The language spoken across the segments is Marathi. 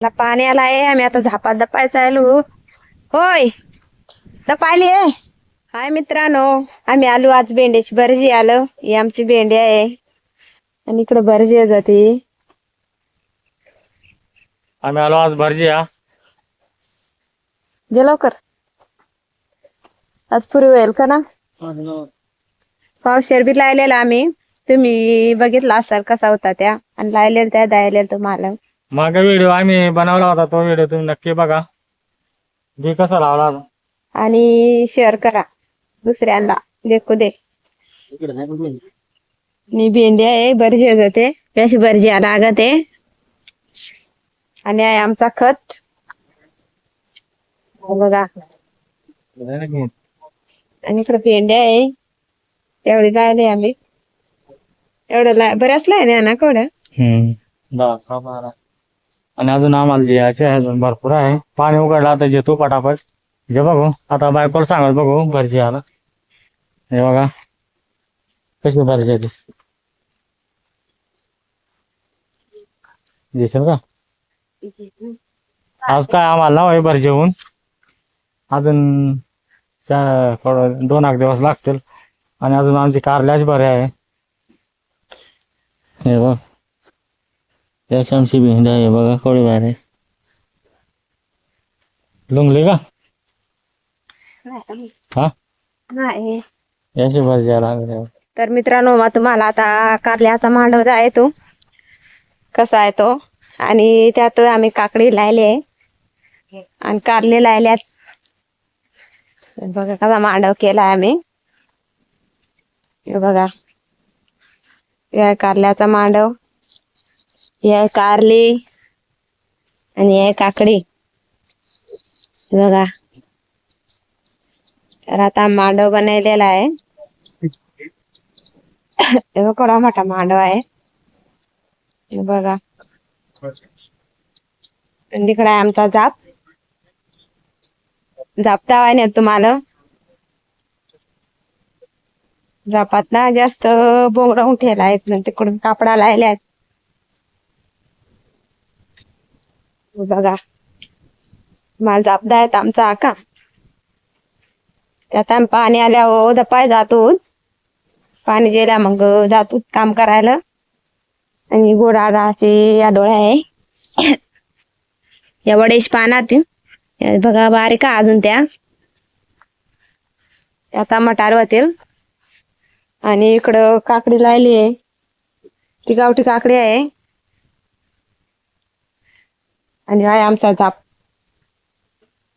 पाणी आला आहे. आम्ही आता झापात दपायचा आलो. होय दपायली आहे. हाय मित्रांनो, आम्ही आलो आज भेंड्याची भरजी आलो. ही आमची भेंडी आहे आणि इकडे भरजी जाते. आम्ही आलो आज भरजिया. जे लवकर आज पुरी होईल का ना. पावशेर बी लायलेला आम्ही. तुम्ही बघितला असाल कसा होता त्या आणि लायलेला त्या द्यायला तुम्हाला. मागे व्हिडिओ आम्ही बनवला होता, तो व्हिडिओ तुम्ही नक्की बघा. बी कसा लावला आणि शेअर करा दुसऱ्यांना देखू दे. मी भेंडी आहे भरजी जाते त्याशी भरजी लागत आहे. आणि आहे आमचा खत बघा. आणि इकडे भेंड्या आहे एवढी लायले आम्ही. एवढं बऱ्याच लायले ना केवढ्या. आणि अजून आम्हाला जे यायचे अजून भरपूर आहे. पाणी उघडलं आता जेतो पटापट. जे बघू आता बायकोला सांगत बघू भरजी आला. हे बघा कशी भरजी आली दिसेल का. आज काय आम्हाला नाव भरजी होऊन अजून 2 दिवस लागतील. आणि अजून आमची कारल्याच बरे आहे. हे बघ याची आमची भेंडी आहे बघा केवढी भारी आहे. लुंगली का हा नाही याची भरजी आला. तर मित्रांनो मग तुम्हाला आता कारल्याचा मांडव आहे तो कसा आहे तो. आणि त्यात आम्ही काकडी लायले आणि कारले लायल्यात. बघा कसा मांडव केलाय आम्ही. हे बघा या कारल्याचा मांडव, हे कारली आणि हे काकडी. बघा तर आता मांडव बनवलेला आहे. केवढा मोठा मांडव आहे हे बघा. आणि तिकडे आहे आमचा जाप. जापता नाही तुम्हाला. जापात ना जास्त बोंगडा उठेला आहेत तिकडून कापडा लायल्यात. बघा मला जापदा आहेत आमचा आका. त्यात आम्ही पाणी आल्यावर दपाय जातो. पाणी गेल्या मग जातो काम करायला. आणि गोडाची या डोळ्या आहे या वडेश पानात बघा बारीक अजून त्या आता मटार होतील. आणि इकडं काकडी लायली आहे ती गावठी काकडी आहे. आणि आहे आमचा झाप.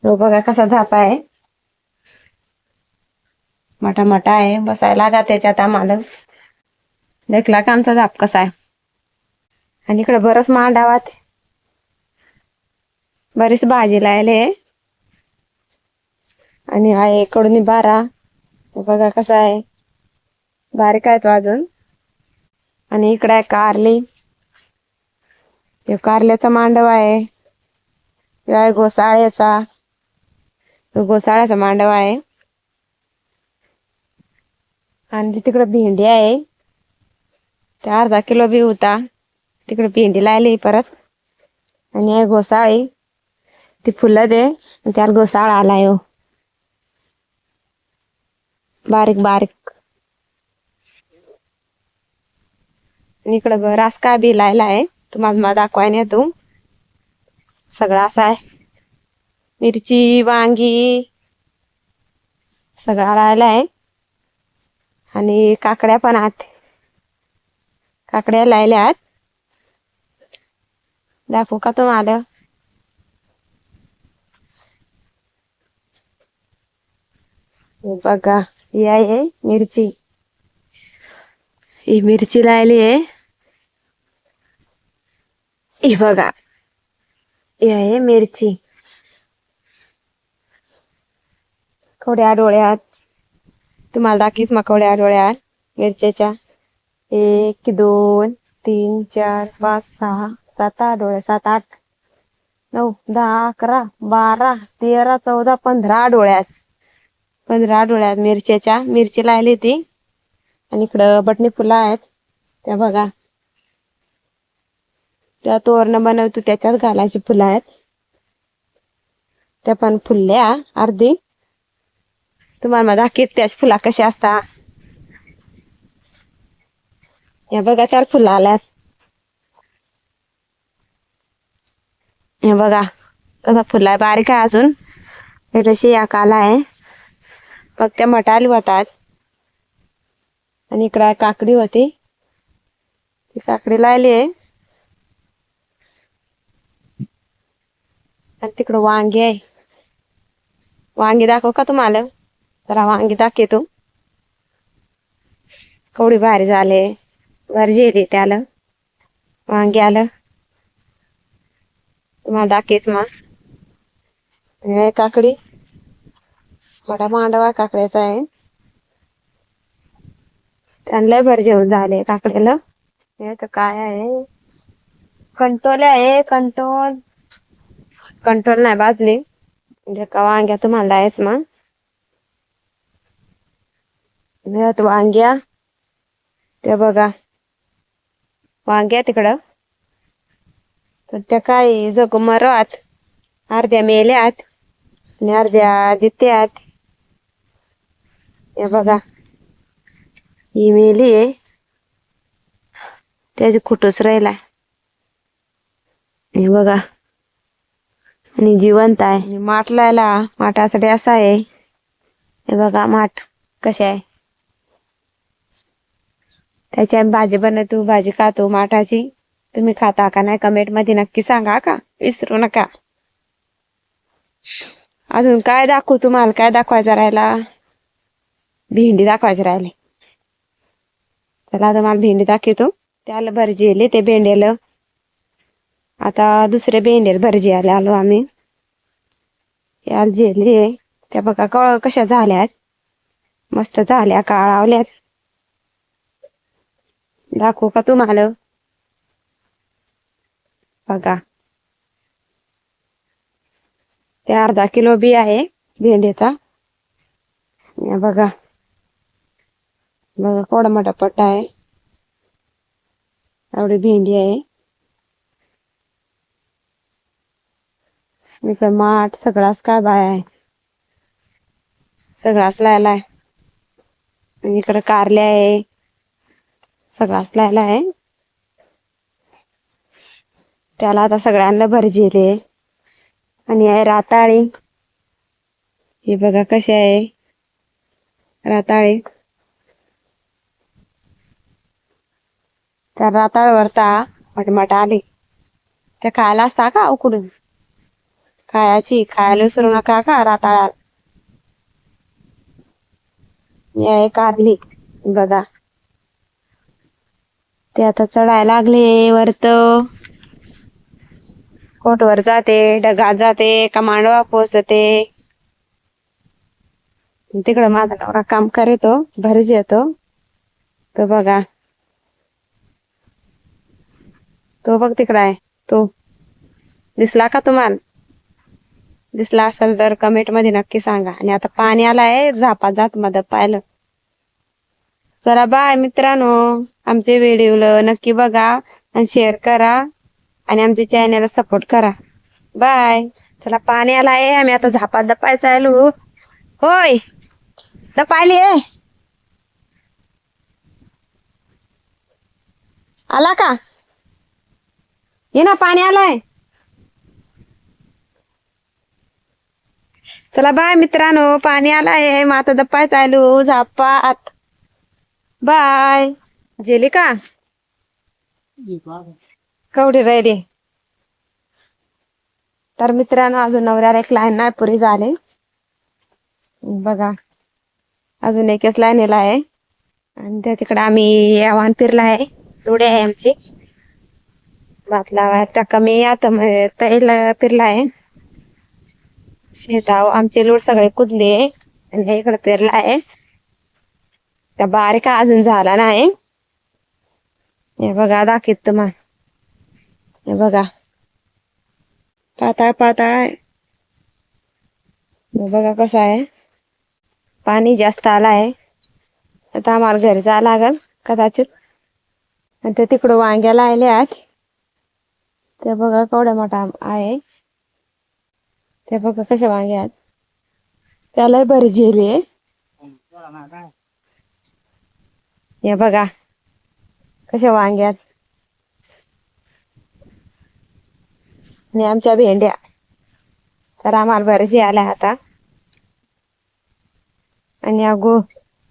बघा कसा झाप आहे मोठा मोठा आहे. बसायला लागा त्याच्यात आम्हाला. देखला का आमचा झाप कसा आहे. आणि इकडे बरंच मांडावात बरीच भाजी लायले. आणि आहे इकडून बारा. बघा कसा आहे बारीक आहे तो अजून. आणि इकडे आहे कारली. कारल्याचा मांडव आहे. घोसाळ्याचा मांडव आहे. आणि तिकडे भेंडी आहे. ते अर्धा किलो बी होता. तिकडे भेंडी लायली परत. आणि घोसाळी ती फुलं दे त्याला घोसाळा आलाय बारीक बारीक. आणि इकडं रासका बी लायला आहे. तुम्हाला मला दाखवाय नाही तू सगळा असा आहे. मिरची वांगी सगळा लायला आहे. आणि काकड्या पण आहेत. काकड्या लायल्या आहेत. दाखवू का तुम्हाला. बघा ही आहे मिरची. ही मिरची लायली आहे. ही बघा ही आहे मिरची. कवड्या डोळ्यात तुम्हाला दाखवीत मग कवड्या डोळ्यात मिरच्याच्या 1 2 3 4 5 6 7 8 डोळ्या. 7 8 9 10 11 12 13 14 15 डोळ्यात. 15 डोळ्यात मिरच्याच्या. मिरची लायली ती. आणि इकडं बटणी फुलं आहेत त्या बघा. त्या तोरण बनवतो त्याच्यात घालायची फुलं आहेत. त्या पण फुलल्या अर्धी. तुम्हाला मग दाखवते त्याच फुला कशा असतात. हे बघा त्याला फुलं आल्यात. हे बघा कसा फुला आहे, बारीक आहे अजून. थोडीशी या काला आहे. फक्त मटाली होतात. आणि इकडे काकडी होती. ती काकडी लावली आहे. आणि तिकडं वांगी आहे. वांगी दाखव का तुम्हाला? जरा वांगी दाखवतो. कवडी भारी झाले. भारी जेली त्याला वांगी आलं. तुम्हाला दाखवत मग. हे काकडी मोठा मांडवा काकड्याचा आहे. त्यांना भर जेवण झाले काकड्याला. हे तर काय आहे, कंटोल आहे. कंटोल नाही भाजली. म्हणजे का वांग्या तुम्हाला आहेत मग. वांग्या ते बघा वांग्या तिकडं. तर त्या काय जग मरत अर्ध्या मेल्यात आणि अर्ध्या जित्यात. हे बघा ही मेली आहे. त्याची खुटूस राहिलाय. हे बघा आणि जिवंत आहे. माठ लायला माठासाठी असा आहे. हे बघा माठ कसे आहे. त्याची आम्ही भाजी बनवतो. भाजी खातो माठाची. तुम्ही खाता का नाही कमेंट मध्ये नक्की सांगा का, विसरू नका. अजून काय दाखवू तुम्हाला? काय दाखवायचं राहिला? भेंडी दाखवायची राहिली. चला तुम्हाला भेंडी दाखवतो. त्याला भरजी आली ते भेंड्याला. आता दुसरे भेंड्याला भरजी आलो आम्ही. याला जेली आहे. त्या बघा कशा झाल्यात. मस्त झाल्या, काळावल्यात. दाखवू का तुम्हाला? बघा ते अर्धा किलो बी आहे भेंडीचा. बघा बघा केवढा मोठा पट्टा आहे. एवढी भेंडी आहे. इकडे माठ सगळाच काय बाय आहे. सगळाच लायलाय. आणि इकडे कारल्या आहे. सगळाच लायला आहे. त्याला आता सगळ्यांना भरजिले. आणि आहे राताळी. हे बघा कशी आहे राताळी. त्या राताळवरता मटमट आली. त्या खायला असता का उकडून? खायची, खायला विसरू नका का राताळा. हे कारली बघा. ते आता चढायला लागले वरत. कोटवर जाते, ढगात जाते, का मांडवा पोचते. तिकडं माझा नवरा काम करतो, भरज येतो. तो बघा तो बघ तिकडं आहे. तो दिसला का तुम्हाला? दिसला असेल तर कमेंट मध्ये नक्की सांगा. आणि आता पाणी आलाय झापा जात मध्ये पाहिलं. चला बाय मित्रांनो. आमचे व्हिडिओला नक्की बघा आणि शेअर करा. आणि आमच्या चॅनलला सपोर्ट करा. बाय. चला पाणी आलाय. आम्ही आता झापात दपायचं आलो. होय दपायली आहे. आला का? ये ना पाणी आलाय. चला बाय मित्रांनो. पाणी आलाय. मग आता दपायचं आलो झापात. बाय. जेली का? कवडी राहिली. तर मित्रांनो अजून नवऱ्याला एक लाईन नाही पुरी झाले. बघा अजून एकच लाईनीला आहे. आणि त्या तिकडे आम्ही आव्हान फिरला आहे. जोडी आहे आमची. भात लावायला कमी आता तैला फिरला आहे. शेताव आमचे लोड सगळे कुदले. आणि इकडे पेरला आहे. त्या बारीक अजून झाला नाही. हे बघा दाखवत मग. हे बघा पाताळ पाताळ आहे. बघा कसं आहे. पाणी जास्त आला आहे. आता आम्हाला घरी जायला लागल कदाचित. आणि ते तिकडं वांग्याला आले आहेत. ते बघा केवढा मोठा आहे. ते बघा कशा वांगे आहेत. त्याला भरजेली आहे. हे बघा कशा वांग्यात आणि आमच्या भेंड्या तर आम्हाला भरजी आल्या आता. आणि या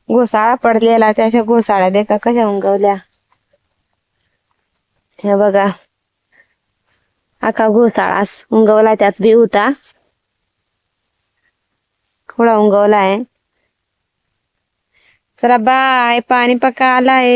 घोसाळा पडलेला त्याच्या घोसाळ्या देखा कशा उंगवल्या. हे बघा आका घोसाळा उंगवला त्याच बी होता. थोडा उंगवला आहे. चला बाय, पाणी पका आलाय.